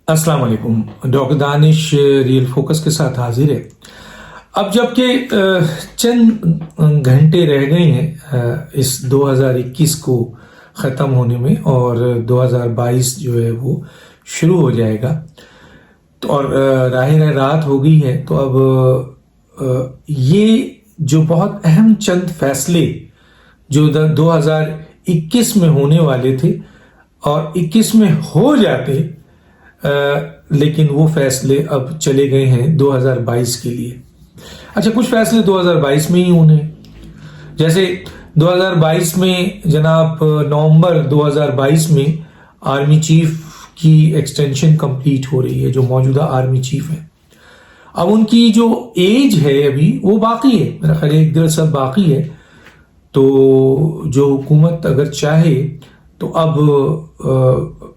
السلام علیکم. ڈاکٹر دانش real focus کے ساتھ حاضر ہے. اب جبکہ چند گھنٹے رہ گئے ہیں اس 2021 کو ختم ہونے میں اور 2022 جو ہے وہ شروع ہو جائے گا اور راہ رات ہو گئی ہے، تو اب یہ جو بہت اہم چند فیصلے جو 2021 میں ہونے والے تھے اور 21 میں ہو جاتے، لیکن وہ فیصلے اب چلے گئے ہیں 2022 کے لیے. اچھا، کچھ فیصلے 2022 میں ہی ہونے، جیسے 2022 میں جناب نومبر 2022 میں آرمی چیف کی ایکسٹینشن کمپلیٹ ہو رہی ہے. جو موجودہ آرمی چیف ہیں، اب ان کی جو ایج ہے ابھی وہ باقی ہے، میرا خیال 1.5 سال باقی ہے. تو جو حکومت اگر چاہے تو اب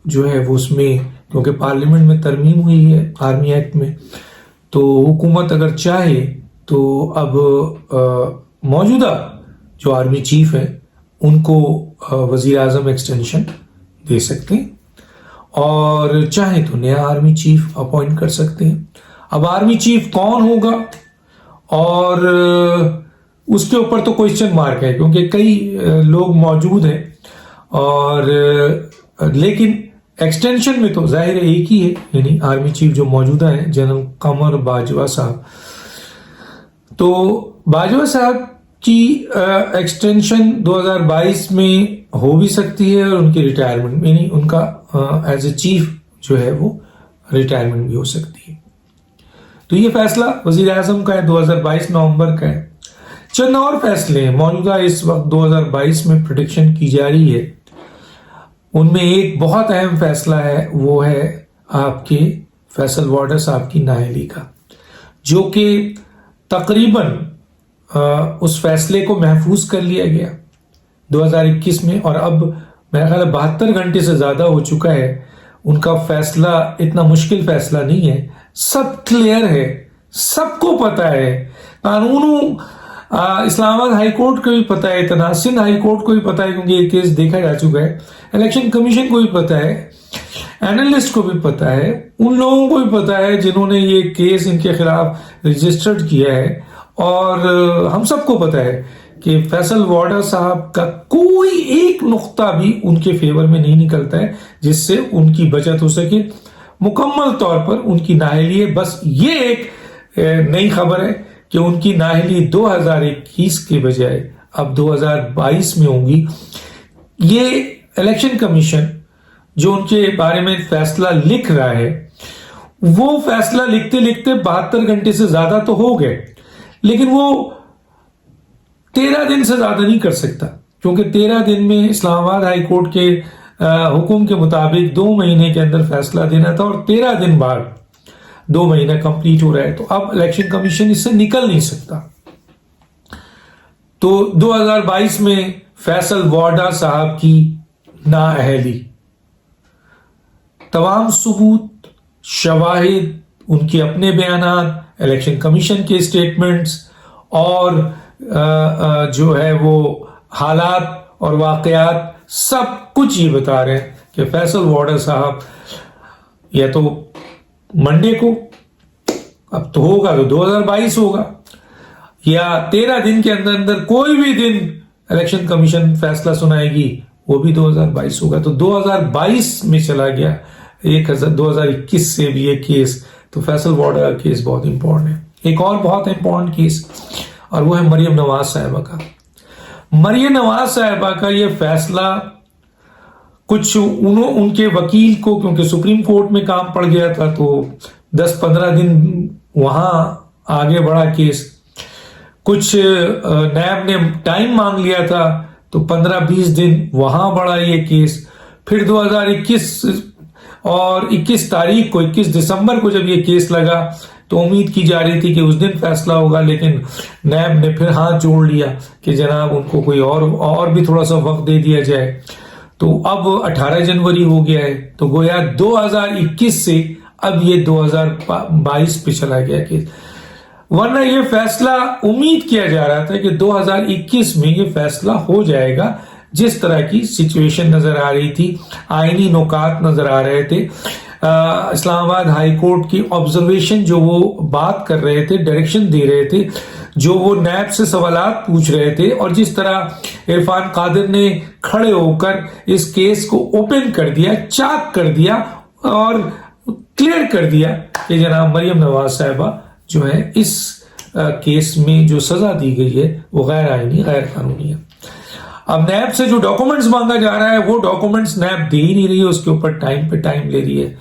جو ہے وہ اس میں، کیونکہ پارلیمنٹ میں ترمیم ہوئی ہے آرمی ایکٹ میں، تو حکومت اگر چاہے تو اب موجودہ جو آرمی چیف ہیں ان کو وزیر اعظم ایکسٹینشن دے سکتے ہیں اور چاہے تو نیا آرمی چیف اپوائنٹ کر سکتے ہیں. اب آرمی چیف کون ہوگا اور اس کے اوپر تو کوئسچن مارک ہے، کیونکہ کئی لوگ موجود ہیں اور لیکن ایکسٹینشن میں تو ظاہر ایک ہی ہے، یعنی آرمی چیف جو موجودہ ہیں جنرل قمر باجوہ صاحب. تو باجوہ صاحب کی ایکسٹینشن 2022 میں ہو بھی سکتی ہے اور ان کی ریٹائرمنٹ، یعنی ان کا ایز اے چیف جو ہے وہ ریٹائرمنٹ بھی ہو سکتی ہے. تو یہ فیصلہ وزیر اعظم کا ہے، 2022 نومبر کا ہے. چند اور فیصلے ہیں موجودہ اس وقت 2022 میں پریڈکشن کی جا رہی ہے. ان میں ایک بہت اہم فیصلہ ہے، وہ ہے آپ کے فیصل وارڈر صاحب کی نااہلی کا، جو کہ تقریباً اس فیصلے کو محفوظ کر لیا گیا 2021 میں، اور اب میرا خیال 72 گھنٹے سے زیادہ ہو چکا ہے. ان کا فیصلہ اتنا مشکل فیصلہ نہیں ہے، سب کلیئر ہے، سب کو پتا ہے. قانونوں اسلام آباد ہائی کورٹ کو بھی پتا ہے، اتنا سندھ ہائی کورٹ کو بھی پتا ہے کیونکہ یہ کیس دیکھا جا چکا ہے، الیکشن کمیشن کو بھی پتا ہے، اینالسٹ کو بھی پتا ہے، ان لوگوں کو بھی پتا ہے جنہوں نے یہ کیس ان کے خلاف رجسٹرڈ کیا ہے. اور ہم سب کو پتا ہے کہ فیصل وارڈر صاحب کا کوئی ایک نقطہ بھی ان کے فیور میں نہیں نکلتا ہے جس سے ان کی بچت ہو سکے. مکمل طور پر ان کی نااہلی ہے. بس یہ ایک نئی خبر ہے کہ ان کی نااہلی 2021 کے بجائے اب 2022 میں ہوگی. یہ الیکشن کمیشن جو ان کے بارے میں فیصلہ لکھ رہا ہے، وہ فیصلہ لکھتے لکھتے 72 گھنٹے سے زیادہ تو ہو گئے، لیکن وہ 13 دن سے زیادہ نہیں کر سکتا، کیونکہ 13 دن میں اسلام آباد ہائی کورٹ کے حکم کے مطابق 2 مہینے کے اندر فیصلہ دینا تھا، اور 13 دن بعد 2 مہینہ کمپلیٹ ہو رہا ہے. تو اب الیکشن کمیشن اس سے نکل نہیں سکتا. تو 2022 میں فیصل وارڈر صاحب کی نااہلی، تمام ثبوت، شواہد، ان کے اپنے بیانات، الیکشن کمیشن کے اسٹیٹمنٹس اور جو ہے وہ حالات اور واقعات، سب کچھ یہ بتا رہے ہیں کہ فیصل وارڈر صاحب یا تو منڈے کو، اب تو ہوگا تو 2022 ہوگا، یا 13 دن کے اندر اندر کوئی بھی دن الیکشن کمیشن فیصلہ سنائے گی، وہ بھی 2022 ہوگا. تو 2022 میں چلا گیا 2021 سے بھی یہ کیس. تو فیصل وارڈر کا کیس بہت امپورٹنٹ ہے. ایک اور بہت امپورٹنٹ کیس، اور وہ ہے مریم نواز صاحبہ کا. مریم نواز صاحبہ کا یہ فیصلہ کچھ ان کے وکیل کو، کیونکہ سپریم کورٹ میں کام پڑ گیا تھا، تو 10-15 دن وہاں آگے بڑھا کیس. کچھ نیب نے ٹائم مانگ لیا تھا تو 15-20 دن وہاں بڑھا یہ کیس. پھر 2021 اور 21 تاریخ کو، 21 دسمبر کو جب یہ کیس لگا تو امید کی جا رہی تھی کہ اس دن فیصلہ ہوگا، لیکن نیب نے پھر ہاتھ جوڑ لیا کہ جناب ان کو کوئی اور بھی تھوڑا سا وقت دے دیا جائے. تو اب 18 جنوری ہو گیا ہے، تو گویا 2021 سے اب یہ 2022 پہ چلا گیا کیس. ورنہ یہ فیصلہ امید کیا جا رہا تھا کہ 2021 میں یہ فیصلہ ہو جائے گا، جس طرح کی سچویشن نظر آ رہی تھی، آئینی نکات نظر آ رہے تھے. اسلام آباد ہائی کورٹ کی آبزرویشن جو وہ بات کر رہے تھے، ڈائریکشن دے رہے تھے، جو وہ نیب سے سوالات پوچھ رہے تھے، اور جس طرح عرفان قادر نے کھڑے ہو کر اس کیس کو اوپن کر دیا، چاک کر دیا اور کلیئر کر دیا کہ جناب مریم نواز صاحبہ جو ہے اس کیس میں جو سزا دی گئی ہے وہ غیر آئینی، غیر قانونی ہے۔ اب نیب سے جو ڈاکومنٹس مانگا جا رہا ہے وہ ڈاکومنٹس نیب دے ہی نہیں رہی ہے، اس کے اوپر ٹائم پہ ٹائم لے رہی ہے۔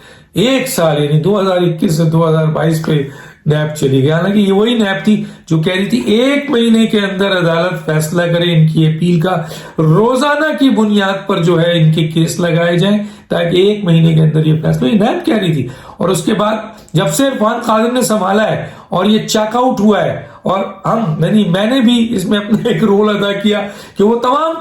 1 سال یعنی 2021 سے 2022 پہ نیب چلی گئی، حالانکہ یہ وہی نیب تھی جو کہہ رہی تھی 1 مہینے کے اندر عدالت فیصلہ کرے ان کی اپیل کا، روزانہ کی بنیاد پر جو ہے ان کے کیس لگائے جائیں تاکہ 1 مہینے کے اندر یہ فیصلہ، یہ نیب کہہ رہی تھی۔ اور اس کے بعد جب سے عرفان قادر نے سنبھالا ہے اور یہ چاک آؤٹ ہوا ہے، اور میں نے بھی اس میں اپنا ایک رول ادا کیا کہ وہ تمام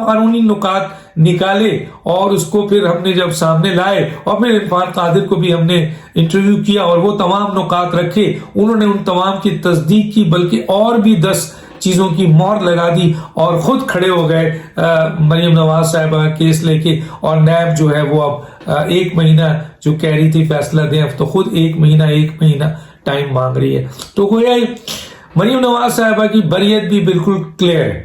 قانونی نکات نکالے اور اس کو پھر ہم نے جب سامنے لائے، اور پھر عرفان قادر کو بھی ہم نے انٹرویو کیا اور وہ تمام نکات رکھے، انہوں نے ان تمام کی تصدیق کی، بلکہ اور بھی 10 چیزوں کی مہر لگا دی اور خود کھڑے ہو گئے مریم نواز صاحبہ کا کیس لے کے۔ اور نیب جو ہے وہ اب 1 مہینہ جو کہہ رہی تھی فیصلہ دیں، اب تو خود 1 مہینہ ٹائم مانگ رہی ہے۔ تو گویا مریم نواز صاحبہ کی بریت بھی بالکل کلیئر ہے۔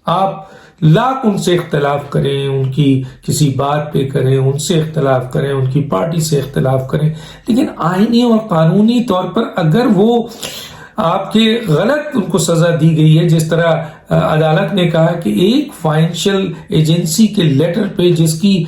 آپ لاکھ ان سے اختلاف کریں، ان کی کسی بات پہ کریں، ان سے اختلاف کریں، ان کی پارٹی سے اختلاف کریں، لیکن آئینی اور قانونی طور پر اگر وہ آپ کے غلط ان کو سزا دی گئی ہے، جس طرح عدالت نے کہا کہ ایک فائنینشیل ایجنسی کے لیٹر پہ جس کی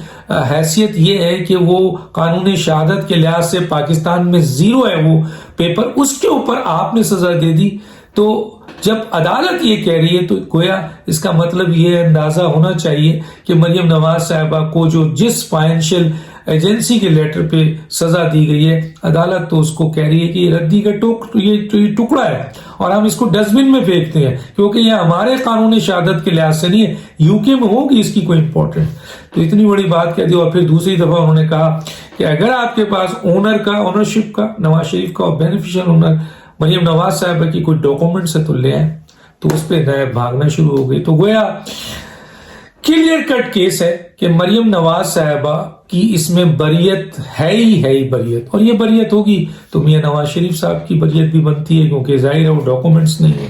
حیثیت یہ ہے کہ وہ قانون شہادت کے لحاظ سے پاکستان میں 0 ہے وہ پیپر، اس کے اوپر آپ نے سزا دے دی، تو جب عدالت یہ کہہ رہی ہے تو گویا اس کا مطلب یہ اندازہ ہونا چاہیے کہ مریم نواز صاحبہ کو جو جس فائنینشیل ایجنسی کے لیٹر پہ سزا دی گئی ہے، عدالت تو اس کو کہہ رہی ہے کہ یہ ردی کا یہ ٹکڑا ہے اور ہم اس کو ڈسٹ بن میں پھینکتے ہیں، کیونکہ یہ ہمارے قانون شہادت کے لحاظ سے نہیں ہے، UK میں ہوگی اس کی کوئی امپورٹنٹ۔ تو اتنی بڑی بات کہہ دی، اور پھر دوسری دفعہ انہوں نے کہا کہ اگر آپ کے پاس اونرشپ کا نواز شریف کا اور بینیفیشل اونر مریم نواز صاحبہ کی کوئی ڈاکومنٹس ہے تو لے آئیں، تو اس پہ نیب بھاگنا شروع ہو گئی۔ تو گویا کلیئر کٹ کیس ہے کہ مریم نواز صاحبہ کی اس میں بریت ہے ہی بریت، اور یہ بریت ہوگی تو میاں نواز شریف صاحب کی بریت بھی بنتی ہے، کیونکہ ظاہر ہے وہ ڈاکومنٹس نہیں ہیں۔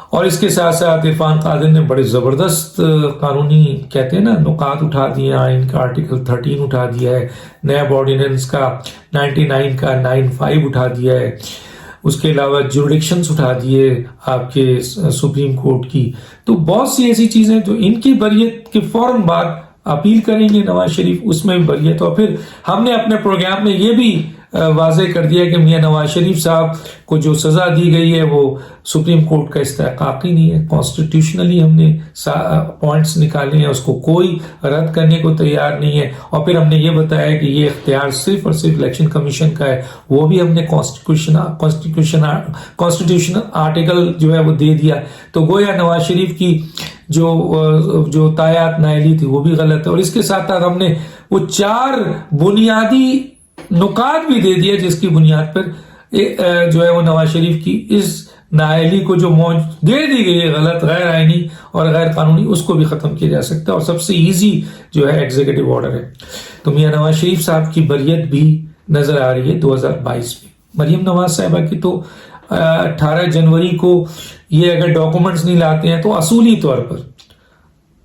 اور اس کے ساتھ ساتھ عرفان قادر نے بڑے زبردست قانونی کہتے ہیں نا نکات اٹھا دیے، آئین کا آرٹیکل 13 اٹھا دیا ہے، نیب آرڈیننس کا 99 کا 95 اٹھا دیا ہے، اس کے علاوہ جوریڈکشنز اٹھا دیے آپ کے سپریم کورٹ کی۔ تو بہت سی ایسی چیزیں جو ان کی بریت کے فوراً بعد اپیل کریں گے نواز شریف، اس میں بھی بریت۔ اور پھر ہم نے اپنے پروگرام میں یہ بھی واضح کر دیا کہ میاں نواز شریف صاحب کو جو سزا دی گئی ہے وہ سپریم کورٹ کا استحقاقی نہیں ہے، کانسٹیٹیوشنلی ہم نے پوائنٹس نکالے ہیں، اس کو کوئی رد کرنے کو تیار نہیں ہے۔ اور پھر ہم نے یہ بتایا کہ یہ اختیار صرف اور صرف الیکشن کمیشن کا ہے، وہ بھی ہم نے کانسٹیٹیوشنل آرٹیکل جو ہے وہ دے دیا۔ تو گویا نواز شریف کی جو تایات نائلی تھی وہ بھی غلط ہے، اور اس کے ساتھ ساتھ ہم نے وہ 4 بنیادی نکات بھی دے دیا جس کی بنیاد پر جو ہے وہ نواز شریف کی اس نااہلی کو جو دے دی گئی ہے غلط، غیر آئینی اور غیر قانونی، اس کو بھی ختم کیا جا سکتا ہے، اور سب سے ایزی جو ہے ایگزیکٹو آرڈر ہے۔ تو میاں نواز شریف صاحب کی بریت بھی نظر آ رہی ہے 2022 میں۔ مریم نواز صاحبہ کی تو 18 جنوری کو یہ اگر ڈاکومنٹس نہیں لاتے ہیں تو اصولی طور پر،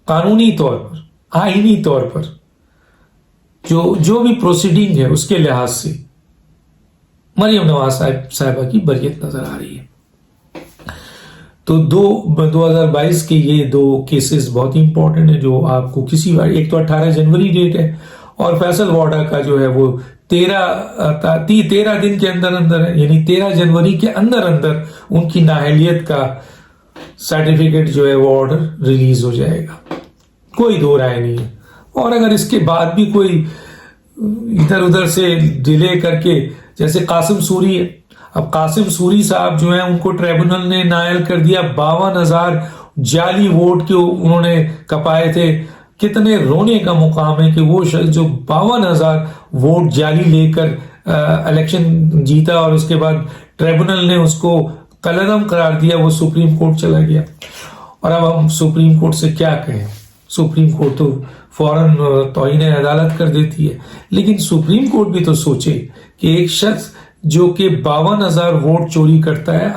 قانونی طور پر، آئینی طور پر جو بھی پروسیڈنگ ہے اس کے لحاظ سے مریم نواز صاحبہ کی بریت نظر آ رہی ہے۔ تو 2022 کے یہ 2 کیسز بہت ہی امپورٹنٹ ہیں جو آپ کو کسی بار، ایک تو 18 جنوری ڈیٹ ہے، اور فیصل واڈا کا جو ہے وہ 13 دن کے اندر ہے، یعنی 13 جنوری کے اندر ان کی نااہلیت کا سرٹیفکیٹ جو ہے وہ آرڈر ریلیز ہو جائے گا، کوئی دو رائے نہیں ہے۔ اور اگر اس کے بعد بھی کوئی ادھر ادھر سے ڈیلے کر کے، جیسے قاسم سوری ہے، اب قاسم سوری صاحب جو ہیں ان کو ٹریبونل نے نائل کر دیا، 52,000 جعلی ووٹ کے انہوں نے کپائے تھے۔ کتنے رونے کا مقام ہے کہ وہ شخص جو 52,000 ووٹ جعلی لے کر الیکشن جیتا اور اس کے بعد ٹریبونل نے اس کو کالعدم قرار دیا، وہ سپریم کورٹ چلا گیا۔ اور اب ہم سپریم کورٹ سے کیا کہیں، سپریم کورٹ تو فوراً توہین عدالت کر دیتی ہے. لیکن سپریم کورٹ بھی تو سوچے کہ ایک شخص جو کہ 52,000 ووٹ چوری کرتا ہے,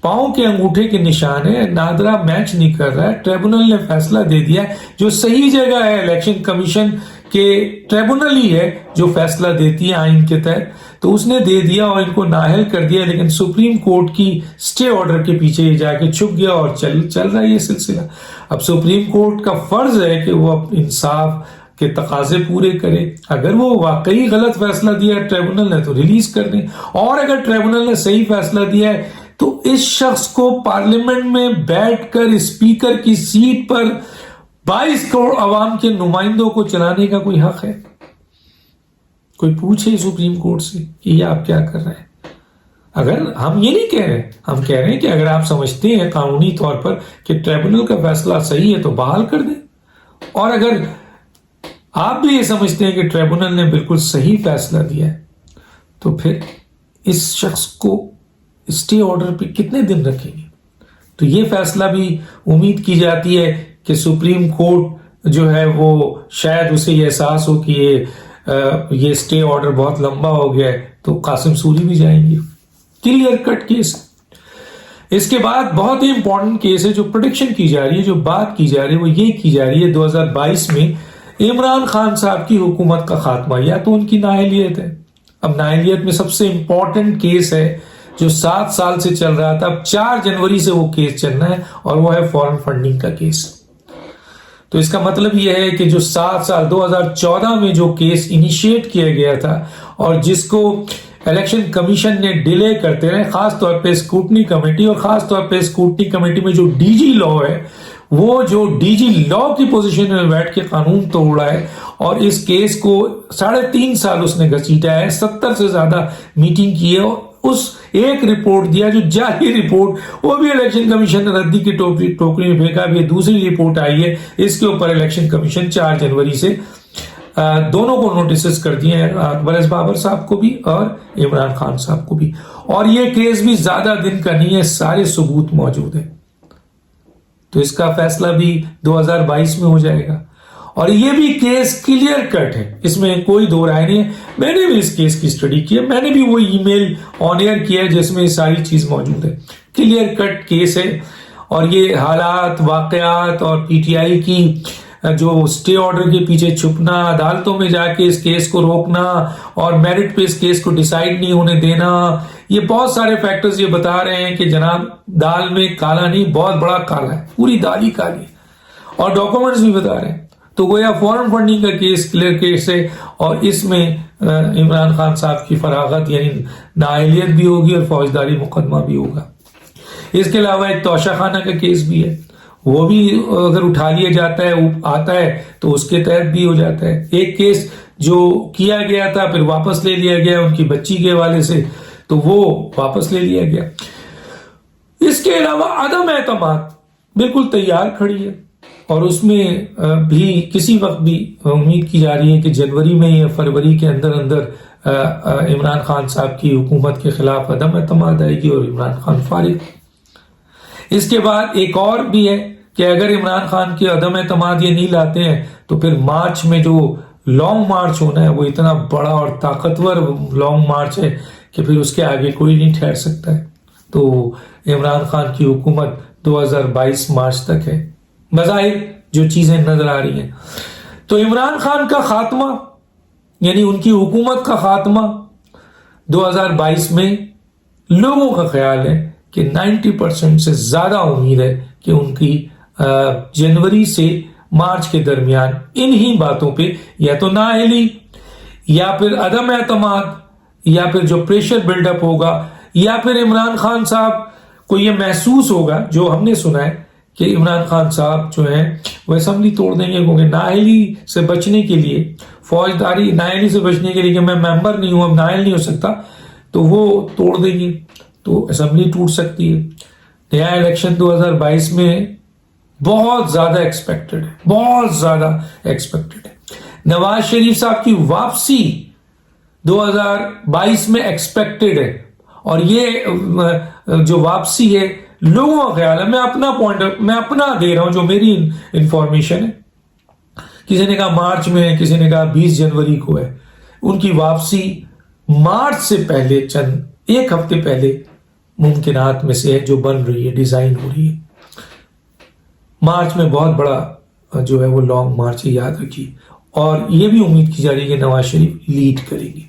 پاؤں کے انگوٹھے کے نشان ہے, نادرا میچ نہیں کر رہا ہے, ٹریبونل نے فیصلہ دے دیا ہے, جو صحیح جگہ ہے الیکشن کمیشن کے ٹریبونل ہی ہے جو فیصلہ دیتی ہے آئین کے تحت, تو اس نے دے دیا اور ان کو نااہل کر دیا. لیکن سپریم کورٹ کی سٹے آرڈر کے پیچھے یہ جا کے چھپ گیا اور چل رہا ہے یہ سلسلہ. اب سپریم کورٹ کا فرض ہے کہ وہ انصاف کے تقاضے پورے کرے. اگر وہ واقعی غلط فیصلہ دیا ہے ٹریبونل نے تو ریلیز کر دیں, اور اگر ٹریبونل نے صحیح فیصلہ دیا ہے تو اس شخص کو پارلیمنٹ میں بیٹھ کر اسپیکر کی سیٹ پر 22 کروڑ عوام کے نمائندوں کو چلانے کا کوئی حق ہے؟ کوئی پوچھے سپریم کورٹ سے کہ یہ آپ کیا کر رہے ہیں. اگر ہم یہ نہیں کہہ رہے, ہم کہہ رہے ہیں کہ اگر آپ سمجھتے ہیں قانونی طور پر کہ ٹریبونل کا فیصلہ صحیح ہے تو بحال کر دیں, اور اگر آپ بھی یہ سمجھتے ہیں کہ ٹریبونل نے بالکل صحیح فیصلہ دیا ہے تو پھر اس شخص کو اسٹے آرڈر پہ کتنے دن رکھیں گے. تو یہ فیصلہ بھی امید کی جاتی ہے کہ سپریم کورٹ جو ہے وہ شاید اسے یہ احساس ہو کہ یہ اسٹے آرڈر بہت لمبا ہو گیا ہے تو قاسم سوری بھی جائیں گے. Clear cut case. اس کے بعد بہت ہی امپورٹنٹ کیس ہے جو پریڈکشن کی جا رہی ہے, جو بات کی جا رہی ہے وہ یہ کی جا رہی ہے 2022 میں عمران خان صاحب کی حکومت کا خاتمہ یا تو ان کی نااہلیت ہے. اب نااہلیت میں سب سے امپورٹنٹ کیس ہے جو 7 سال سے چل رہا تھا, اب 4 جنوری سے وہ کیس چلنا ہے, اور وہ ہے فورن فنڈنگ کا کیس. تو اس کا مطلب یہ ہے کہ جو 7 سال 2014 میں جو کیس انیشیٹ کیا گیا تھا اور جس کو الیکشن کمیشن نے ڈیلے کرتے رہے, خاص طور پہ اسکروٹنی کمیٹی, اور خاص طور پہ اسکروٹنی کمیٹی میں جو ڈی جی لا ہے, وہ جو ڈی جی لا کی پوزیشن میں بیٹھ کے قانون توڑ رہا ہے, اور اس کیس کو 3.5 سال اس نے گھسیٹا ہے, 70 سے زیادہ میٹنگ کی ہے, اور اس ایک رپورٹ دیا جو جعلی رپورٹ, وہ بھی الیکشن کمیشن نے ردی کی ٹوکری میں پھینکا. اب یہ دوسری رپورٹ آئی ہے, اس کے اوپر الیکشن کمیشن 4 جنوری سے دونوں کو نوٹسز کر دیے ہیں, اکبر بابر صاحب کو بھی اور عمران خان صاحب کو بھی. اور یہ کیس بھی زیادہ دن کا نہیں ہے, سارے ثبوت موجود ہیں, تو اس کا فیصلہ بھی 2022 میں ہو جائے گا. اور یہ بھی کیس کلیئر کٹ ہے, اس میں کوئی دو رائے نہیں ہے. میں نے بھی اس کیس کی اسٹڈی کی ہے, میں نے بھی وہ ای میل آن ایئر کیا ہے جس میں ساری چیز موجود ہے. کلیئر کٹ کیس ہے, اور یہ حالات, واقعات اور پی ٹی آئی کی جو اسٹے آرڈر کے پیچھے چھپنا, عدالتوں میں جا کے اس کیس کو روکنا اور میرٹ پہ اس کیس کو ڈیسائیڈ نہیں ہونے دینا, یہ بہت سارے فیکٹرز یہ بتا رہے ہیں کہ جناب دال میں کالا نہیں, بہت بڑا کالا ہے, پوری دال ہی کالی ہے, اور ڈاکومنٹس بھی بتا رہے ہیں. تو گویا فورن فنڈنگ کا کیس کلیئر کیس ہے, اور اس میں عمران خان صاحب کی فراغت یعنی نااہلیت بھی ہوگی اور فوجداری مقدمہ بھی ہوگا. اس کے علاوہ ایک توشہ خانہ کا کیس بھی ہے, وہ بھی اگر اٹھا لیا جاتا ہے, آتا ہے تو اس کے تحت بھی ہو جاتا ہے. ایک کیس جو کیا گیا تھا پھر واپس لے لیا گیا ان کی بچی کے حوالے سے, تو وہ واپس لے لیا گیا. اس کے علاوہ عدم اعتماد بالکل تیار کھڑی ہے, اور اس میں بھی کسی وقت بھی امید کی جا رہی ہے کہ جنوری میں یا فروری کے اندر عمران خان صاحب کی حکومت کے خلاف عدم اعتماد آئے گی اور عمران خان فارغ. اس کے بعد ایک اور بھی ہے کہ اگر عمران خان کے عدم اعتماد یہ نہیں لاتے ہیں تو پھر مارچ میں جو لانگ مارچ ہونا ہے وہ اتنا بڑا اور طاقتور لانگ مارچ ہے کہ پھر اس کے آگے کوئی نہیں ٹھہر سکتا ہے. تو عمران خان کی حکومت 2022 مارچ تک ہے بظاہر جو چیزیں نظر آ رہی ہیں. تو عمران خان کا خاتمہ یعنی ان کی حکومت کا خاتمہ 2022 میں لوگوں کا خیال ہے کہ 90% سے زیادہ امید ہے کہ ان کی جنوری سے مارچ کے درمیان انہی باتوں پہ یا تو نااہلی یا پھر عدم اعتماد یا پھر جو پریشر بلڈ اپ ہوگا یا پھر عمران خان صاحب کو یہ محسوس ہوگا, جو ہم نے سنا ہے کہ عمران خان صاحب جو ہیں وہ اسمبلی توڑ دیں گے, کیونکہ نااہلی سے بچنے کے لیے, فوجداری نااہلی سے بچنے کے لیے کہ میں ممبر نہیں ہوں, اب نااہل نہیں ہو سکتا, تو وہ توڑ دیں گے تو اسمبلی ٹوٹ سکتی ہے. نیا الیکشن 2022 میں بہت زیادہ ایکسپیکٹڈ ہے, بہت زیادہ ایکسپیکٹڈ ہے. نواز شریف صاحب کی واپسی 2022 میں ایکسپیکٹڈ ہے, اور یہ جو واپسی ہے لوگوں کا خیال ہے, میں اپنا دے رہا ہوں جو میری انفارمیشن ہے, کسی نے کہا مارچ میں ہے, کسی نے کہا 20 جنوری کو ہے. ان کی واپسی مارچ سے پہلے چند ایک ہفتے پہلے ممکنات میں سے ہے جو بن رہی ہے, ڈیزائن ہو رہی ہے. مارچ میں بہت بڑا جو ہے وہ لانگ مارچ ہے, یاد رکھیے. اور یہ بھی امید کی جا رہی ہے کہ نواز شریف لیڈ کریں گے.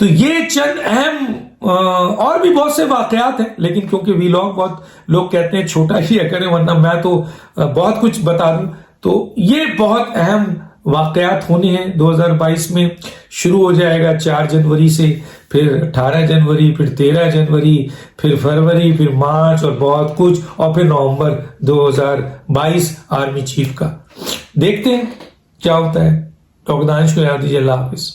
تو یہ چند اہم اور بھی بہت سے واقعات ہیں, لیکن کیونکہ ویلاگ بہت لوگ کہتے ہیں چھوٹا ہی کریں, ورنہ میں تو بہت کچھ بتا دوں. تو یہ بہت اہم واقعات ہونے ہیں 2022 میں. شروع ہو جائے گا 4 جنوری سے, پھر 18 جنوری, پھر 13 جنوری, پھر فروری, پھر مارچ, اور بہت کچھ, اور پھر نومبر 2022 آرمی چیف کا. دیکھتے ہیں کیا ہوتا ہے. ڈاکٹر دانش کو یاد دیجیے. اللہ حافظ.